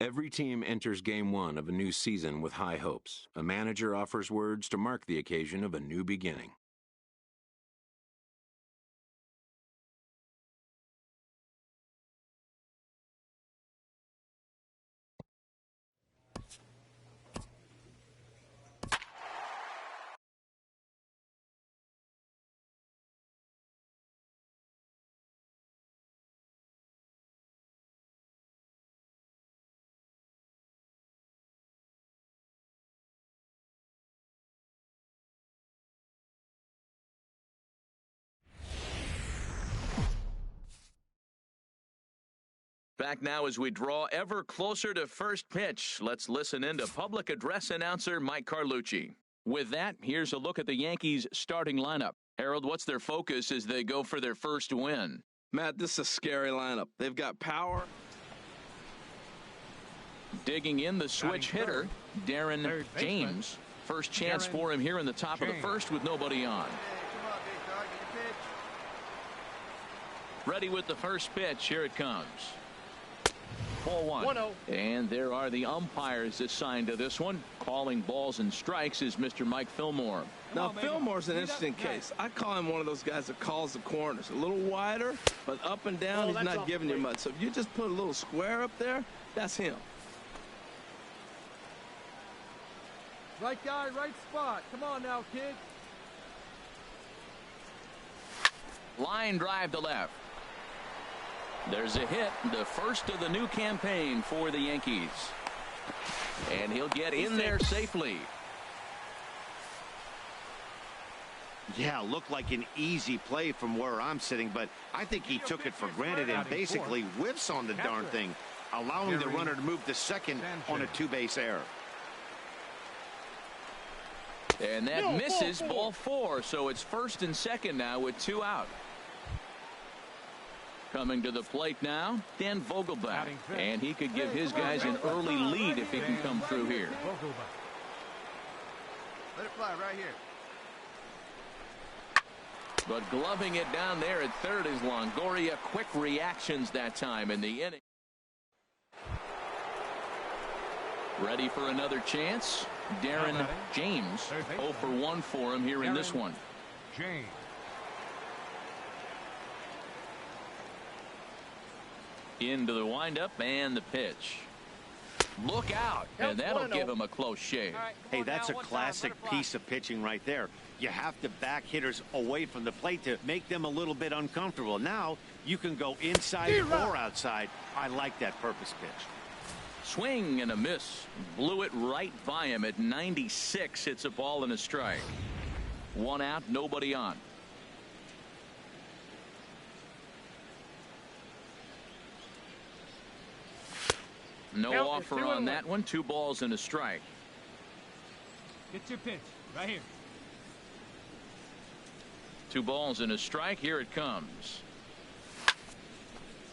Every team enters Game 1 of a new season with high hopes. A manager offers words to mark the occasion of a new beginning. Back now as we draw ever closer to first pitch. Let's listen in to public address announcer Mike Carlucci. With that, here's a look at the Yankees' starting lineup. Harold, what's their focus as they go for their first win? Matt, this is a scary lineup. They've got power. Digging in the switch hitter, Darren James. First chance for him here in the top of the first with nobody on. Ready with the first pitch. Here it comes. Ball one. 1-0. And there are the umpires assigned to this one. Calling balls and strikes is Mr. Mike Fillmore. Now, Fillmore's an interesting case. I call him one of those guys that calls the corners. A little wider, but up and down, he's not giving you much. So if you just put a little square up there, that's him. Right guy, right spot. Come on now, kid. Line drive to left. There's a hit, the first of the new campaign for the Yankees. And he'll get in there safely. Yeah, looked like an easy play from where I'm sitting, but I think he took it for granted and basically whiffs on the darn thing, allowing the runner to move to second on a two-base error. And that misses ball four, so it's first and second now with two out. Coming to the plate now, Dan Vogelbach. And he could give his guys an early lead if he can come through here. Let it fly right here. But gloving it down there at third is Longoria. Quick reactions that time in the inning. Ready for another chance. Darren James. 0 for 1 for him here in this one. James. Into the windup and the pitch. Look out, and that'll give him a close shave. Hey, that's a classic piece of pitching right there. You have to back hitters away from the plate to make them a little bit uncomfortable. Now you can go inside or outside. I like that purpose pitch. Swing and a miss. Blew it right by him at 96. It's a ball and a strike. One out, nobody on. No offer on that one. 2 balls and a strike. Get your pitch right here. 2 balls and a strike. Here it comes.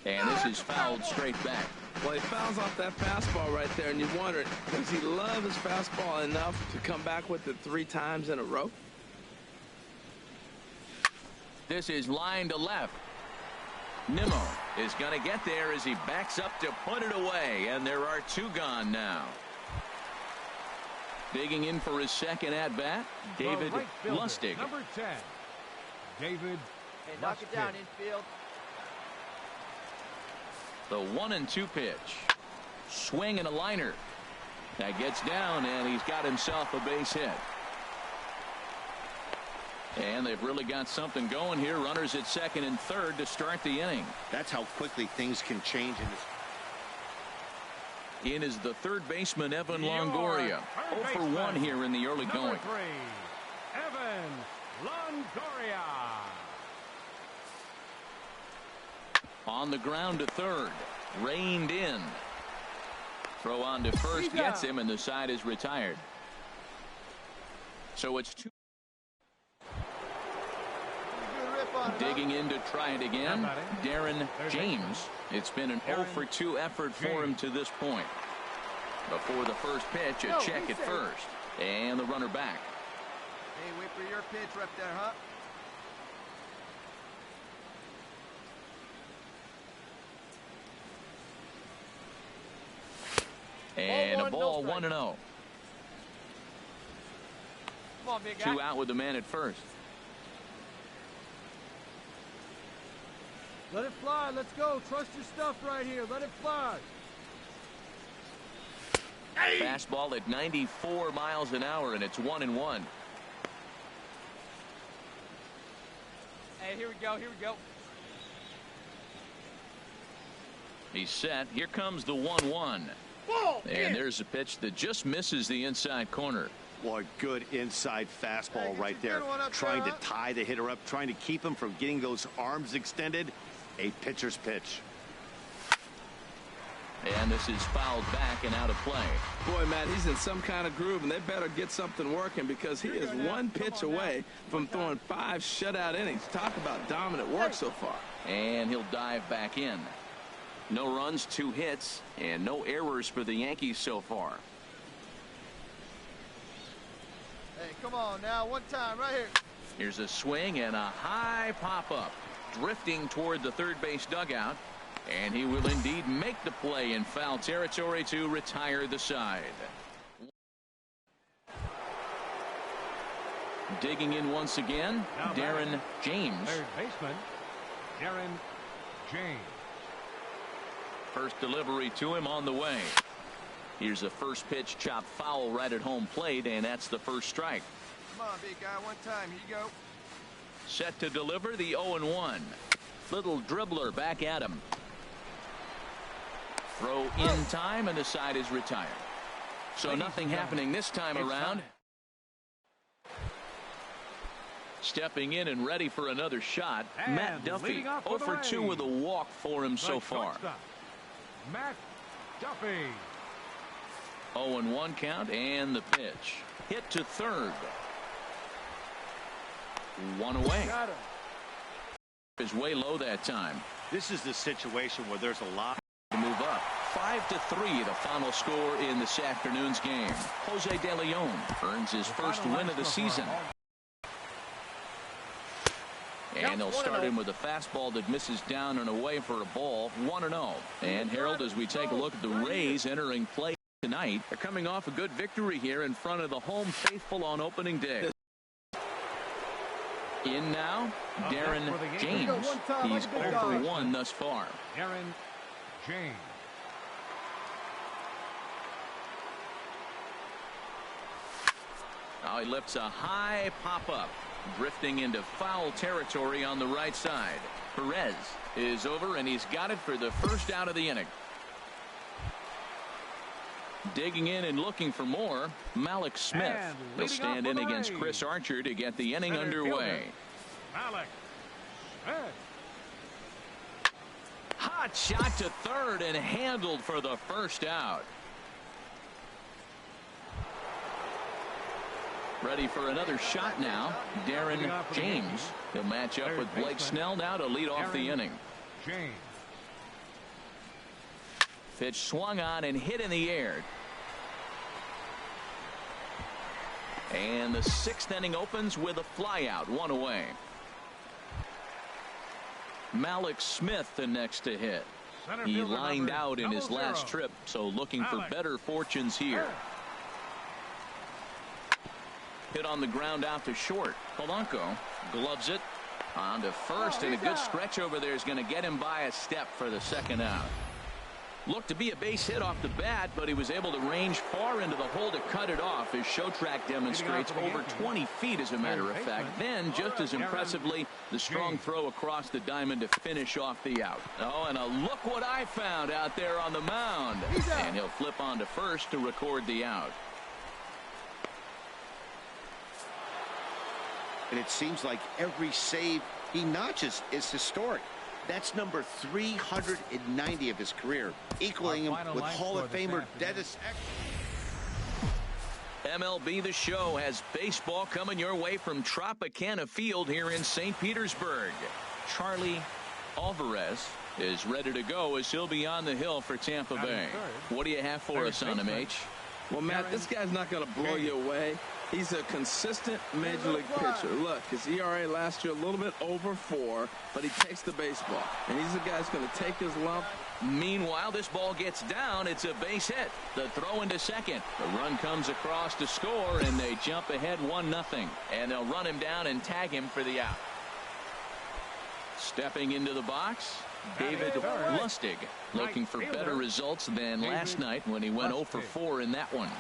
And this is fouled straight back. Well, he fouls off that fastball right there, and you wonder, does he love his fastball enough to come back with it 3 times in a row? This is line to left. Nimmo is going to get there as he backs up to put it away, and there are 2 gone now. Digging in for his second at-bat, David Lustig. Number 10, David. Hey, knock it down, infield. The 1-2 pitch. Swing and a liner. That gets down, and he's got himself a base hit. And they've really got something going here. Runners at second and third to start the inning. That's how quickly things can change in this. In is the third baseman, Evan Longoria. 0 for 1 here in the early going. Number 3, Evan Longoria. On the ground to third. Reined in. Throw on to first gets him, and the side is retired. So it's 2. Digging in to try it again, Darren James. It's been an 0 for 2 effort for him to this point. Before the first pitch, a check at first. And the runner back. Hey, wait for your pitch right there, huh? And a ball, no 1-0. Come on, big guy. 2 out with the man at first. Let it fly. Let's go. Trust your stuff right here. Let it fly. Fastball at 94 miles an hour, and it's 1-1. Hey, here we go. Here we go. He's set. Here comes the 1-1. And there's a pitch that just misses the inside corner. Boy, good inside fastball right there. Trying to tie the hitter up, trying to keep him from getting those arms extended. A pitcher's pitch. And this is fouled back and out of play. Boy, Matt, he's in some kind of groove, and they better get something working because he is one pitch away from throwing 5 shutout innings. Talk about dominant work so far. And he'll dive back in. No runs, 2 hits, and no errors for the Yankees so far. Hey, come on now. One time right here. Here's a swing and a high pop-up. Drifting toward the third base dugout. And he will indeed make the play in foul territory to retire the side. Digging in once again, Darren James. Third baseman, Darren James. First delivery to him on the way. Here's a first pitch chopped foul right at home plate, and that's the first strike. Come on, big guy. One time. Here you go. Set to deliver the 0-1. Little dribbler back at him. Throw in time, and the side is retired. So nothing happening this time around. Stepping in and ready for another shot, And Matt Duffy. leading off 0 for for the 2 with a walk for him so far. Shortstop, Matt Duffy. 0-1 count, and the pitch. Hit to third. 1 away. Got him. Is way low that time. This is the situation where there's a lot To move up. 5-3, the final score in this afternoon's game. Jose De Leon earns his first win of the season. And they'll start him with a fastball that misses down and away for a ball. 1-0. And Harold, as we take a look at the Rays entering play tonight, they're coming off a good victory here in front of the home faithful on opening day. In now, Darren James. He's 0 for 1 thus far. Darren James. Now he lifts a high pop-up, drifting into foul territory on the right side. Perez is over, and he's got it for the first out of the inning. Digging in and looking for more, Malik Smith. He'll stand in against Chris Archer to get the inning underway. Malik Smith. Hot shot to third and handled for the first out. Ready for another shot now, Darren James. He'll match up with Blake Snell now to lead off the inning. James. Pitch swung on and hit in the air. And the 6th inning opens with a flyout, 1 away. Malik Smith the next to hit. He lined out in his last trip, so looking for better fortunes here. Hit on the ground out to short. Polanco gloves it on to first, and a good stretch over there is going to get him by a step for the second out. Looked to be a base hit off the bat, but he was able to range far into the hole to cut it off, as show track demonstrates, over 20 feet as a matter of fact. Then, just as impressively, the strong throw across the diamond to finish off the out. Oh, and a look what I found out there on the mound. And he'll flip on to first to record the out. and it seems like every save he notches is historic. That's number 390 of his career, equaling him with Hall of Famer Dennis. MLB The Show has baseball coming your way from Tropicana Field here in St. Petersburg. Charlie Alvarez is ready to go as he'll be on the hill for Tampa Bay. What do you have for us on him, H? Well, Matt, this guy's not going to blow you away. He's a consistent major league pitcher. Look, his ERA last year a little bit over 4, but he takes the baseball. And he's the guy who's going to take his lump. Meanwhile, this ball gets down. It's a base hit. The throw into second. The run comes across to score, and they jump ahead 1-0. And they'll run him down and tag him for the out. Stepping into the box, David Lustig, looking for better results than last night when he went 0 for 4 in that one.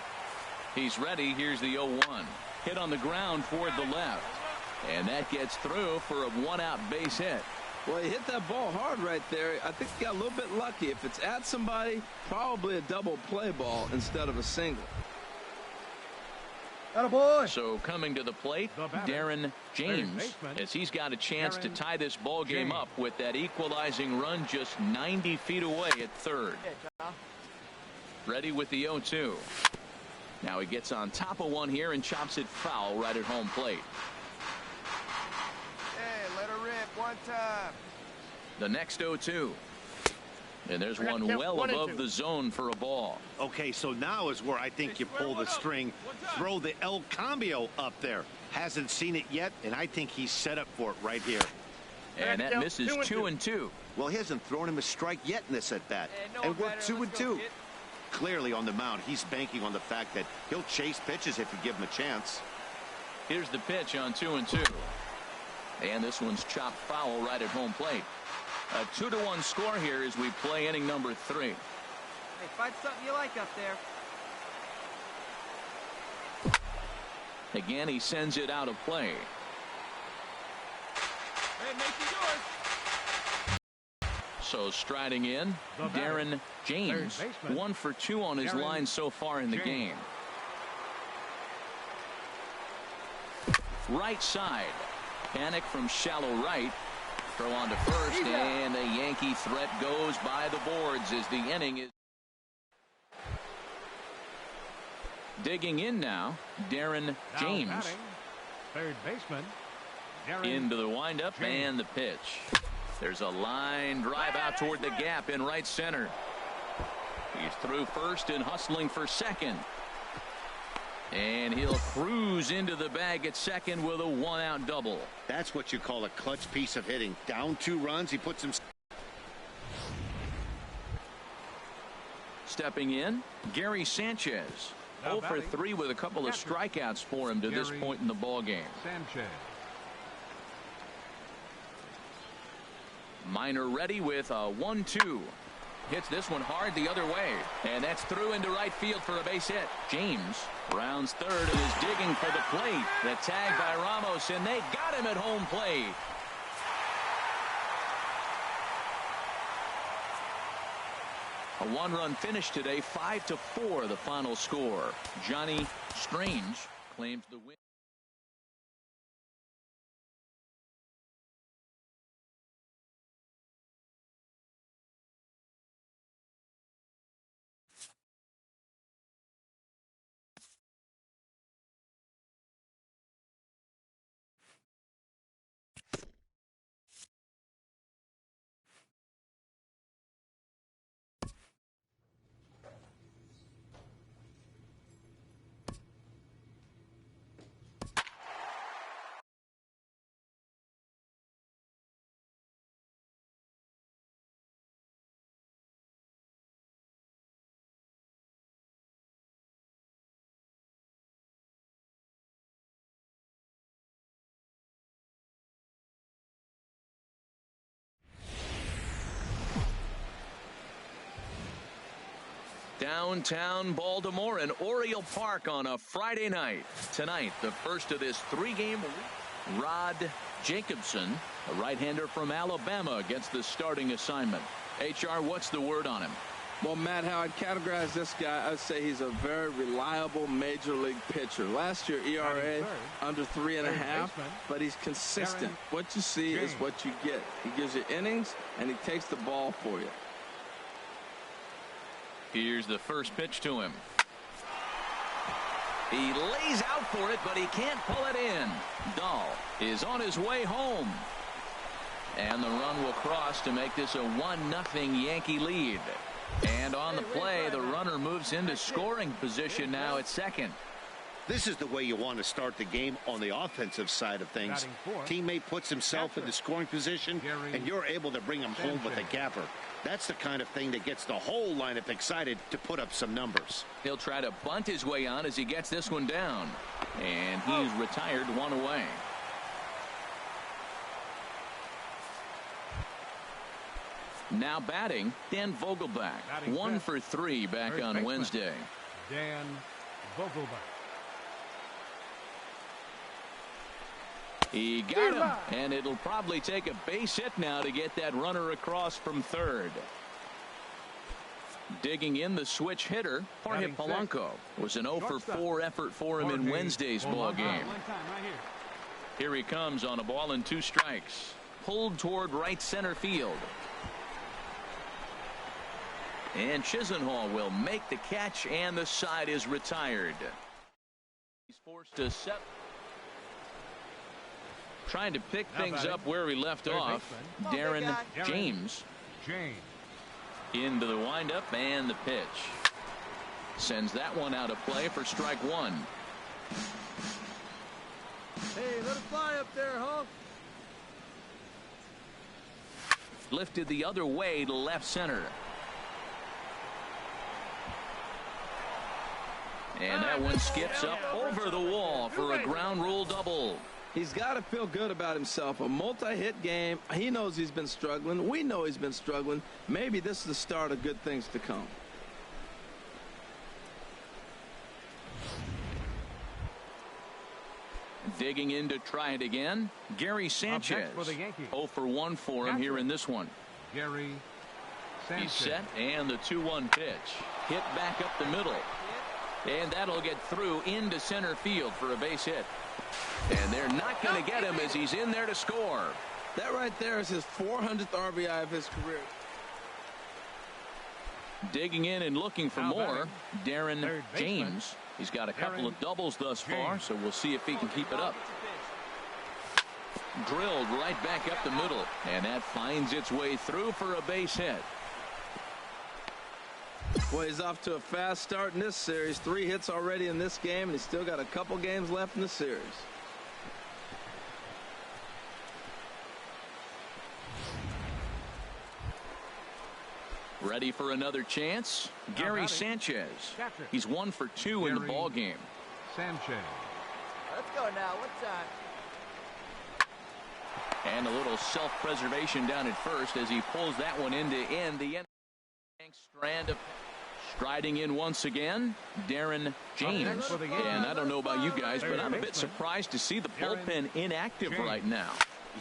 He's ready. Here's the 0-1. Hit on the ground toward the left. And that gets through for a 1-out base hit. Well, he hit that ball hard right there. I think he got a little bit lucky. If it's at somebody, probably a double play ball instead of a single. Attaboy. So coming to the plate, Darren James, as he's got a chance to tie this ball game up with that equalizing run just 90 feet away at third. Ready with the 0-2. Now he gets on top of one here and chops it foul right at home plate. Hey, let her rip one time. The next 0-2. And there's one well above the zone for a ball. Okay, so now is where I think you pull the string. Throw the El Cambio up there. Hasn't seen it yet, and I think he's set up for it right here. And that misses 2-2. Well, he hasn't thrown him a strike yet in this at-bat. And we're 2-2. Clearly on the mound, he's banking on the fact that he'll chase pitches if you give him a chance. Here's the pitch on 2-2. And this one's chopped foul right at home plate. A 2-1 score here as we play inning number 3. Hey, find something you like up there. Again, he sends it out of play. Hey, make it yours. So striding in, Darren James, 1 for 2 on his line so far in the game. Right side. Panic from shallow right. Throw on to first, and the Yankee threat goes by the boards as the inning is. Digging in now, Darren James. Third baseman. Into the windup and the pitch. There's a line drive out toward the gap in right center. He's through first and hustling for second. And he'll cruise into the bag at second with a 1-out double. That's what you call a clutch piece of hitting. Down 2 runs, he puts him. Stepping in, Gary Sanchez. 0 for 3 with a couple of strikeouts for him to this point in the ball game. Sanchez. Minor ready with a 1-2. Hits this one hard the other way. And that's through into right field for a base hit. James rounds third and is digging for the plate. The tag by Ramos, and they got him at home plate. A 1-run finish today, 5-4 the final score. Johnny Strange claims the win. Downtown Baltimore and Oriole Park on a Friday night. Tonight, the first of this 3-game week. Rod Jacobson, a right-hander from Alabama, gets the starting assignment. HR, what's the word on him? Well, Matt, how I'd categorize this guy, I'd say he's a very reliable major league pitcher. Last year, ERA under 3.5, but he's consistent. What you see is what you get. He gives you innings, and he takes the ball for you. Here's the first pitch to him. He lays out for it, but he can't pull it in. Dahl is on his way home. And the run will cross to make this a 1-0 Yankee lead. And on the play, the runner moves into scoring position now at second. This is the way you want to start the game on the offensive side of things. Teammate puts himself in the scoring position, and you're able to bring him home with a gapper. That's the kind of thing that gets the whole lineup excited to put up some numbers. He'll try to bunt his way on as he gets this one down. And he's retired, one away. Now batting, Dan Vogelbach. 1 for 3 back on Wednesday. Dan Vogelbach. He got him, and it'll probably take a base hit now to get that runner across from third. Digging in the switch hitter, Jorge Polanco. Was an 0 for 4 effort for him in Wednesday's ball game. Here he comes on a ball and 2 strikes. Pulled toward right center field. And Chisenhall will make the catch, and the side is retired. He's forced to set. Trying to pick things up where he left off. Darren James. Into the windup and the pitch. Sends that one out of play for strike 1. Hey, let it fly up there, Hulk. Lifted the other way to left center. And that one skips up over the wall for a ground rule double. He's got to feel good about himself. A multi-hit game. He knows he's been struggling. We know he's been struggling. Maybe this is the start of good things to come. Digging in to try it again. Gary Sanchez. 0 for 1 for him here in this one. Gary Sanchez. He's set, and the 2-1 pitch. Hit back up the middle. And that'll get through into center field for a base hit. And they're not going to get him as he's in there to score. That right there is his 400th RBI of his career. Digging in and looking for more, Darren James. He's got a couple of doubles thus far, so we'll see if he can keep it up. Drilled right back up the middle, and that finds its way through for a base hit. Well, he's off to a fast start in this series. 3 hits already in this game, and he's still got a couple games left in the series. Ready for another chance? Gary Sanchez. He's 1 for 2 in the ball game. Sanchez. Let's go now. What time? And a little self-preservation down at first as he pulls that one into end. The strand of striding in once again, Darren James. And I don't know about you guys, but I'm a bit surprised to see the bullpen inactive right now.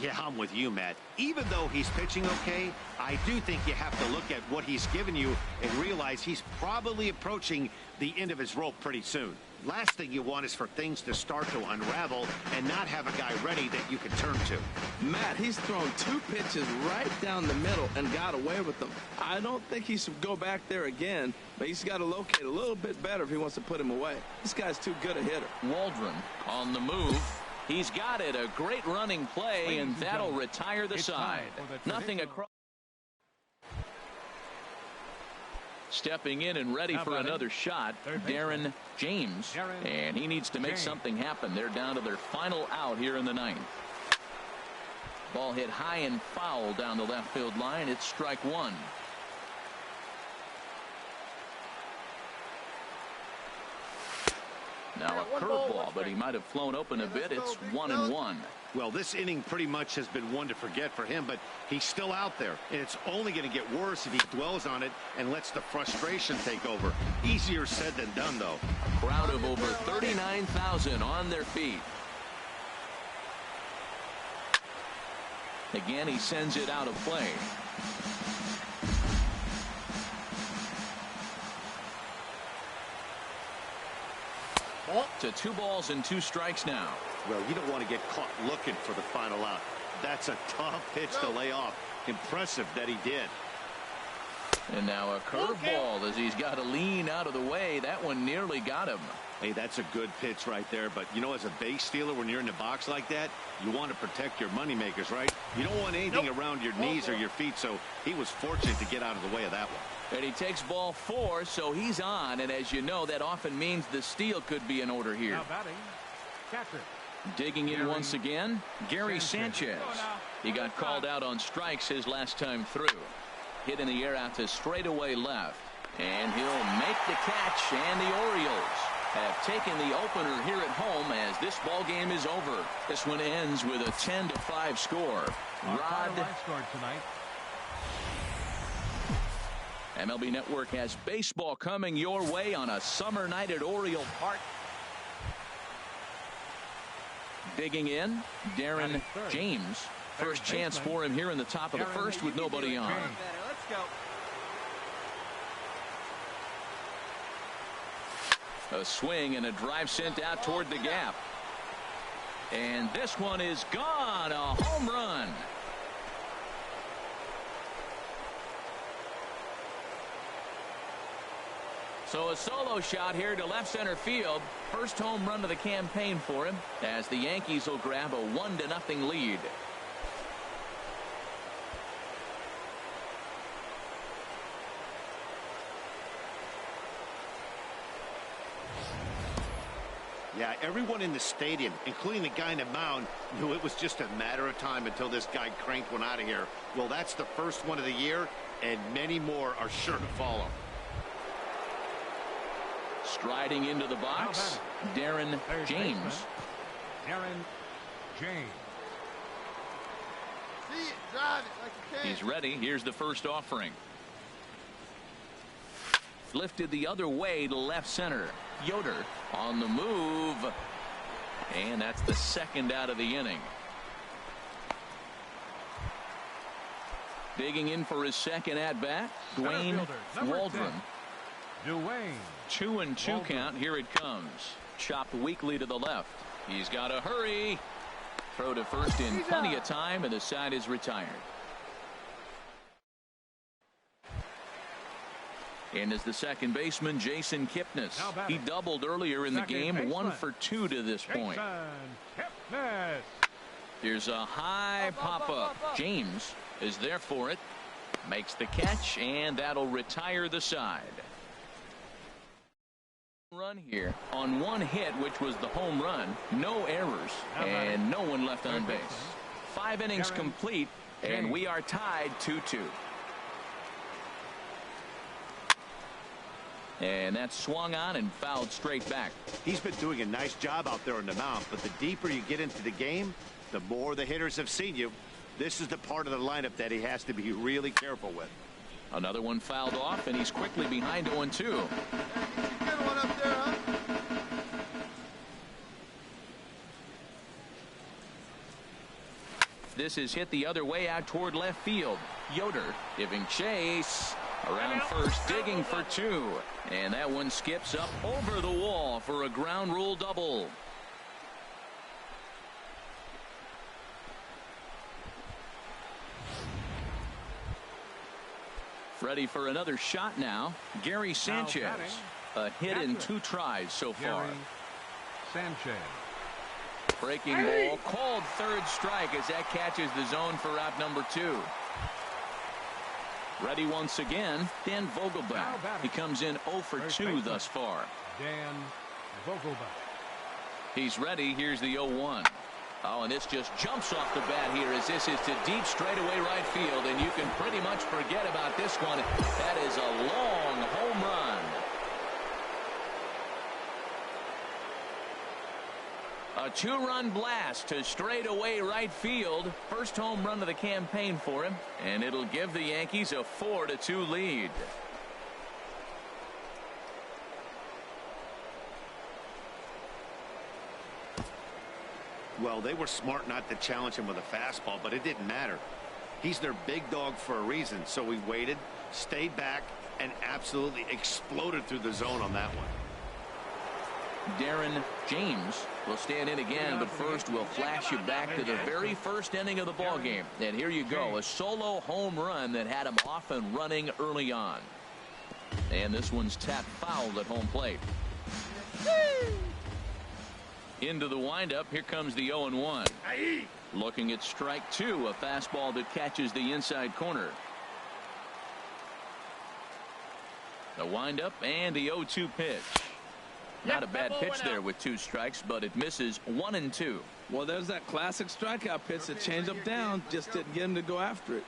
Yeah, I'm with you, Matt. Even though he's pitching okay, I do think you have to look at what he's given you and realize he's probably approaching the end of his rope pretty soon. Last thing you want is for things to start to unravel and not have a guy ready that you can turn to. Matt, he's thrown 2 pitches right down the middle and got away with them. I don't think he should go back there again, but he's got to locate a little bit better if he wants to put him away. This guy's too good a hitter. Waldron on the move. He's got it. A great running play, and that'll retire the side. Nothing across. Stepping in and ready for another shot, Darren James. And he needs to make something happen. They're down to their final out here in the 9th. Ball hit high and foul down the left field line. It's strike 1. Now a curveball, but he might have flown open a bit. It's 1-1. Well, this inning pretty much has been one to forget for him, but he's still out there, and it's only going to get worse if he dwells on it and lets the frustration take over. Easier said than done, though. A crowd of over 39,000 on their feet. Again, he sends it out of play. To 2 balls and 2 strikes now. Well, you don't want to get caught looking for the final out. That's a tough pitch to lay off. Impressive that he did. And now a curveball as he's got to lean out of the way. That one nearly got him. Hey, that's a good pitch right there. But, you know, as a base stealer, when you're in the box like that, you want to protect your moneymakers, right? You don't want anything around your knees or your feet, so he was fortunate to get out of the way of that one. And he takes ball 4, so he's on. And as you know, that often means the steal could be in order here. Now batting, catcher. Digging in once again, Gary Sanchez. He got called out on strikes his last time through. Hit in the air out to straightaway left. And he'll make the catch, and the Orioles have taken the opener here at home as this ball game is over. This one ends with a 10-5 score. Rod Scored tonight. MLB Network has baseball coming your way on a summer night at Oriole Park. Digging in, Darren James. First chance for him here in the top of the first with nobody on. Let's go. A swing and a drive sent out toward the gap. And this one is gone. A home run. So a solo shot here to left center field. First home run of the campaign for him as the Yankees will grab a 1-0 lead. Yeah, everyone in the stadium, including the guy in the mound, knew it was just a matter of time until this guy cranked one out of here. Well, that's the first one of the year, and many more are sure to follow. Striding into the box, Darren James. Darren James. See it, drive it like you can. He's ready. Here's the first offering. Lifted the other way to left center. Yoder on the move. And that's the second out of the inning. Digging in for his second at-bat, Dwayne Waldron. 2-2 count. Here it comes. Chopped weakly to the left. He's got to hurry. Throw to first in plenty of time, and the side is retired. And is the second baseman, Jason Kipnis. He doubled earlier in the game, 1 for 2 to this point. Here's a high pop-up. James is there for it. Makes the catch, and that'll retire the side. Run here on one hit, which was the home run. No errors, and no one left on base. 5 innings complete, and we are tied 2-2. And that's swung on and fouled straight back. He's been doing a nice job out there on the mound, but the deeper you get into the game, the more the hitters have seen you. This is the part of the lineup that he has to be really careful with. Another one fouled off, and he's quickly behind 0-2. Good one up there, huh? This is hit the other way out toward left field. Yoder giving chase. Around first, digging for 2. And that one skips up over the wall for a ground rule double. Ready for another shot now. Gary Sanchez. A hit in 2 tries so far. Sanchez. Breaking ball. Called third strike as that catches the zone for out number 2. Ready once again, Dan Vogelbach. He comes in 0 for 2 thus far. Dan Vogelbach. He's ready. Here's the 0-1. Oh, and this just jumps off the bat here as this is to deep straightaway right field, and you can pretty much forget about this one. That is a long home run. A 2-run blast to straightaway right field. First home run of the campaign for him, and it'll give the Yankees a 4-2 lead. Well, they were smart not to challenge him with a fastball, but it didn't matter. He's their big dog for a reason, so he waited, stayed back, and absolutely exploded through the zone on that one. Darren James will stand in again, but first we'll flash you back to the very first inning of the ball game. And here you go, a solo home run that had him off and running early on. And this one's tapped foul at home plate. Into the windup. Here comes the 0-1. Looking at strike two, a fastball that catches the inside corner. The windup and the 0-2 pitch. Not a bad pitch there with 2 strikes, but it misses 1-2. Well, there's that classic strikeout pitch, the changeup down, just didn't get him to go after it.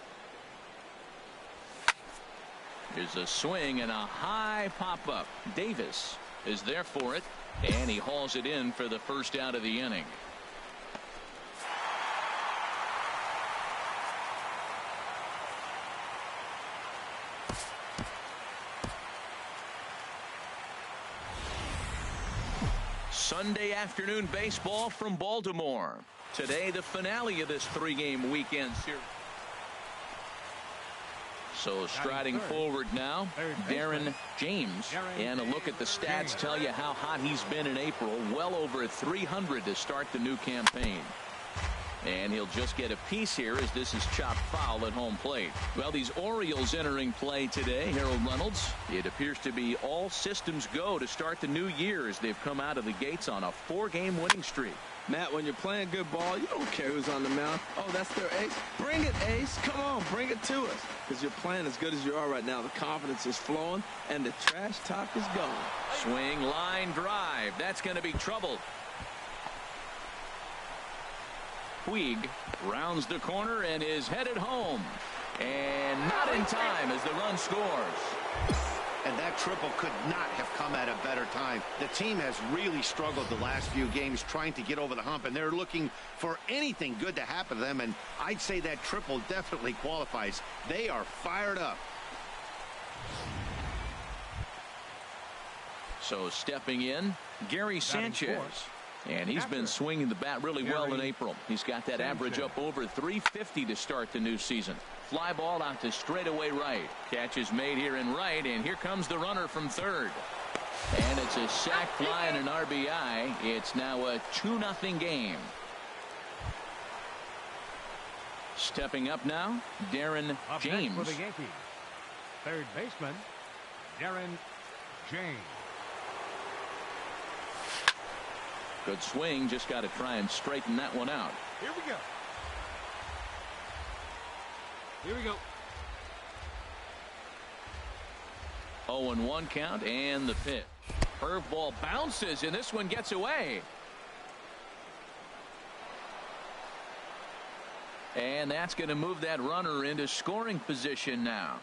Here's a swing and a high pop-up. Davis is there for it, and he hauls it in for the first out of the inning. Sunday afternoon baseball from Baltimore. Today, the finale of this 3-game weekend series. So striding forward now, Darren James. And a look at the stats tell you how hot he's been in April. Well over 300 to start the new campaign. And he'll just get a piece here as this is chopped foul at home plate. Well, these Orioles entering play today, Harold Reynolds. It appears to be all systems go to start the new year as they've come out of the gates on a 4-game winning streak. Matt, when you're playing good ball, you don't care who's on the mound. Oh, that's their ace. Bring it, ace. Come on, bring it to us. Because you're playing as good as you are right now. The confidence is flowing, and the trash talk is gone. Swing, line, drive. That's going to be trouble. Puig rounds the corner and is headed home. And not in time as the run scores. And that triple could not have come at a better time. The team has really struggled the last few games trying to get over the hump, and they're looking for anything good to happen to them, and I'd say that triple definitely qualifies. They are fired up. So stepping in, Gary Sanchez. And he's been swinging the bat really well in April. He's got that average up over 350 to start the new season. Fly ball out to straightaway right. Catch is made here in right, and here comes the runner from third. And it's a sac fly and an RBI. It's now a 2-0 game. Stepping up now, Darren James. For the Yankees, third baseman, Darren James. Good swing, just got to try and straighten that one out. Here we go. Here we go. 0-1 count and the pitch. Curveball bounces and this one gets away. And that's going to move that runner into scoring position now.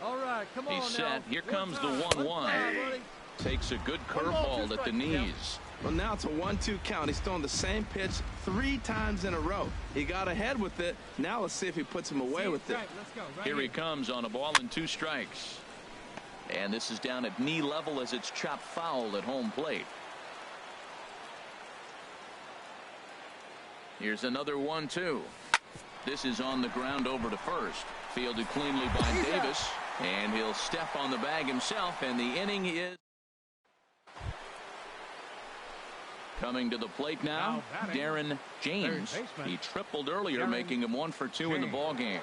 All right, come on. He's set. Here comes the 1-1. Takes a good curveball at the knees. Well, now it's a 1-2 count. He's throwing the same pitch 3 times in a row. He got ahead with it. Now let's see if he puts him away with it. Here he comes on a ball and 2 strikes. And this is down at knee level as it's chopped foul at home plate. Here's another 1-2. This is on the ground over to first. Fielded cleanly by Davis. And he'll step on the bag himself, and the inning is coming to the plate now. Darren James. He tripled earlier, making him 1 for 2 in the ball game.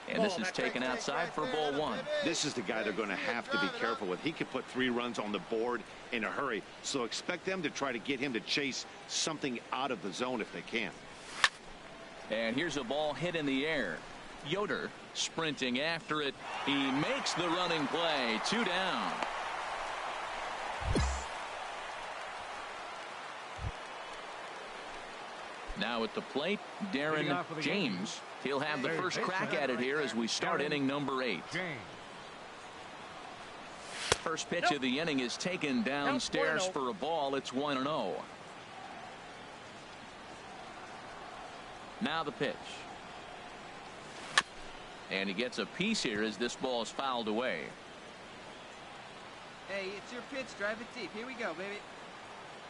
And this is taken outside for ball 1. This is the guy they're going to have to be careful with. He could put 3 runs on the board in a hurry, so expect them to try to get him to chase something out of the zone if they can. And here's a ball hit in the air. Yoder sprinting after it. He makes the running play. 2 down. Now at the plate, Darren James. He'll have the first crack at it here as we start inning number 8. First pitch of the inning is taken downstairs for a ball. It's 1-0. Now the pitch. And he gets a piece here as this ball is fouled away. Hey, it's your pitch. Drive it deep. Here we go, baby.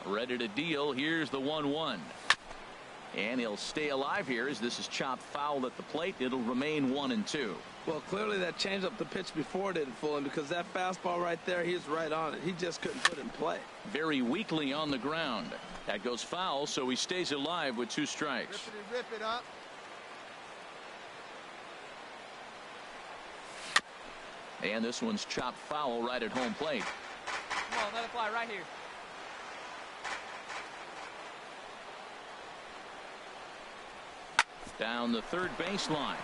Ready to deal. Here's the 1-1. And he'll stay alive here as this is chopped foul at the plate. It'll remain 1-2. Well, clearly that changeup the pitch before didn't fool him, because that fastball right there, he's right on it. He just couldn't put it in play. Very weakly on the ground. That goes foul, so he stays alive with 2 strikes. Rip it up. And this one's chopped foul right at home plate. Come on, let it fly right here. Down the third baseline.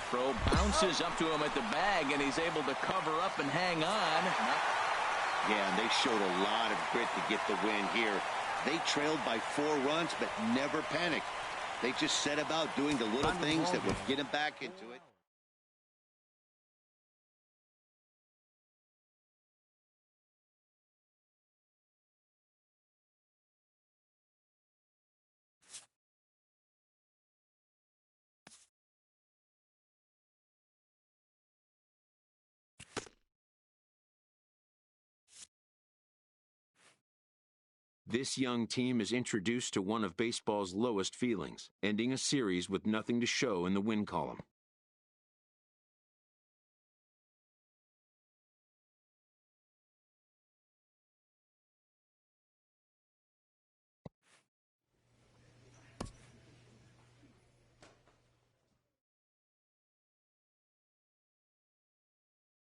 Throw bounces up to him at the bag, and he's able to cover up and hang on. Yeah, and they showed a lot of grit to get the win here. They trailed by 4 runs, but never panicked. They just set about doing the little things that would get them back into it. This young team is introduced to one of baseball's lowest feelings, ending a series with nothing to show in the win column.